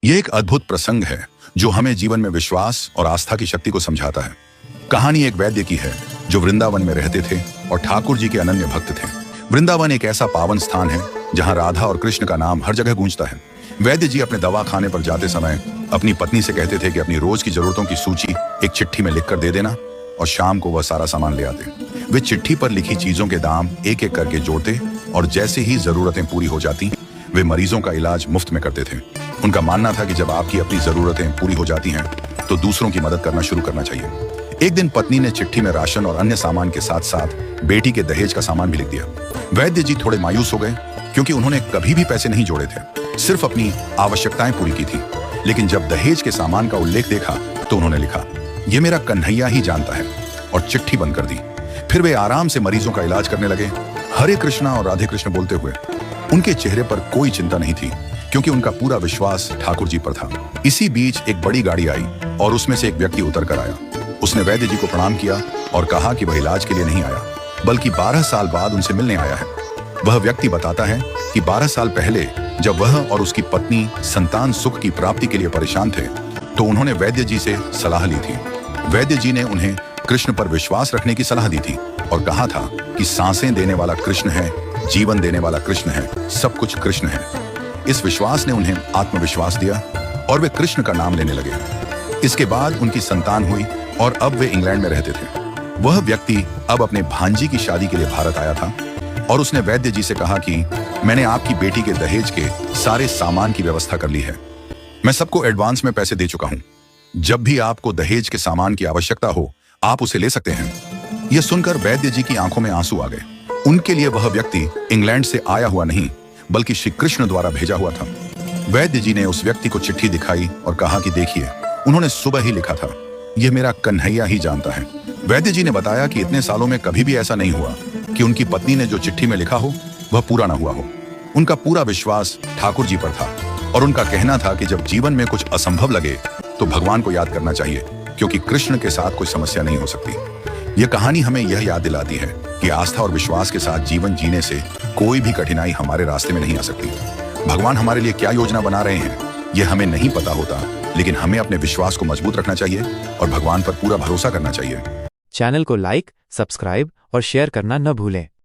यह एक अद्भुत प्रसंग है जो हमें जीवन में विश्वास और आस्था की शक्ति को समझाता है। कहानी एक वैद्य की है जो वृंदावन में रहते थे और ठाकुर जी के अनन्य भक्त थे। वृंदावन एक ऐसा पावन स्थान है जहां राधा और कृष्ण का नाम हर जगह गूंजता है। वैद्य जी अपने दवा खाने पर जाते समय अपनी पत्नी से कहते थे कि अपनी रोज की जरूरतों की सूची एक चिट्ठी में लिखकर दे देना और शाम को वह सारा सामान ले आते। वे चिट्ठी पर लिखी चीजों के दाम एक एक करके जोड़ते और जैसे ही जरूरतें पूरी हो जाती वे मरीजों का इलाज मुफ्त में करते थे। उनका मानना था कि जब आपकी अपनी जरूरतें पूरी हो जाती हैं तो दूसरों की मदद करना शुरू करना चाहिए। एक दिन पत्नी ने चिट्ठी में राशन और अन्य सामान के साथ साथ बेटी के दहेज का सामान भी लिख दिया। वैद्य जी थोड़े मायूस हो गए क्योंकि उन्होंने कभी भी पैसे नहीं जोड़े थे, सिर्फ अपनी आवश्यकताएं पूरी की थी। लेकिन जब दहेज के सामान का उल्लेख देखा तो उन्होंने लिखा, ये मेरा कन्हैया ही जानता है, और चिट्ठी बंद कर दी। फिर वे आराम से मरीजों का इलाज करने लगे, हरे कृष्णा और राधे कृष्ण बोलते हुए। उनके चेहरे पर कोई चिंता नहीं थी क्योंकि उनका पूरा विश्वास ठाकुर जी पर था। इसी बीच एक बड़ी गाड़ी आई और उसमें से एक व्यक्ति उतर कर आया। उसने वैद्य जी को प्रणाम किया और कहा कि वह इलाज के लिए नहीं आया बल्कि 12 साल बाद उनसे मिलने आया है। वह व्यक्ति बताता है कि 12 साल पहले जब वह और उसकी पत्नी संतान सुख की प्राप्ति के लिए परेशान थे तो उन्होंने वैद्य जी से सलाह ली थी। वैद्य जी ने उन्हें कृष्ण पर विश्वास रखने की सलाह दी थी और कहा था कि सांसें देने वाला कृष्ण है, जीवन देने वाला कृष्ण है, सब कुछ कृष्ण है। इस विश्वास ने उन्हें आत्मविश्वास दिया और वे कृष्ण का नाम लेने लगे। इसके बाद उनकी संतान हुई और अब वे इंग्लैंड में रहते थे। वह व्यक्ति अब अपने भांजी की शादी के लिए भारत आया था और उसने वैद्य जी से कहा कि मैंने आपकी बेटी के दहेज के सारे सामान की व्यवस्था कर ली है। मैं सबको एडवांस में पैसे दे चुका हूं। जब भी आपको दहेज के सामान की आवश्यकता हो आप उसे ले सकते हैं। यह सुनकर वैद्य जी की आंखों में आंसू आ गए। उनके लिए वह व्यक्ति इंग्लैंड से आया हुआ नहीं बल्कि श्री कृष्ण द्वारा भेजा हुआ था। वैद्य जी ने उस व्यक्ति को चिट्ठी दिखाई और कहा कि देखिए, उन्होंने सुबह ही लिखा था, यह मेरा कन्हैया ही जानता है। वैद्य जी ने बताया कि इतने सालों में कभी भी ऐसा नहीं हुआ कि उनकी पत्नी ने जो चिट्ठी में लिखा हो वह पूरा ना हुआ हो। उनका पूरा विश्वास ठाकुर जी पर था और उनका कहना था कि जब जीवन में कुछ असंभव लगे तो भगवान को याद करना चाहिए क्योंकि कृष्ण के साथ कोई समस्या नहीं हो सकती। यह कहानी हमें यह याद दिलाती है कि आस्था और विश्वास के साथ जीवन जीने से कोई भी कठिनाई हमारे रास्ते में नहीं आ सकती। भगवान हमारे लिए क्या योजना बना रहे हैं यह हमें नहीं पता होता, लेकिन हमें अपने विश्वास को मजबूत रखना चाहिए और भगवान पर पूरा भरोसा करना चाहिए। चैनल को लाइक, सब्सक्राइब और शेयर करना न भूलें।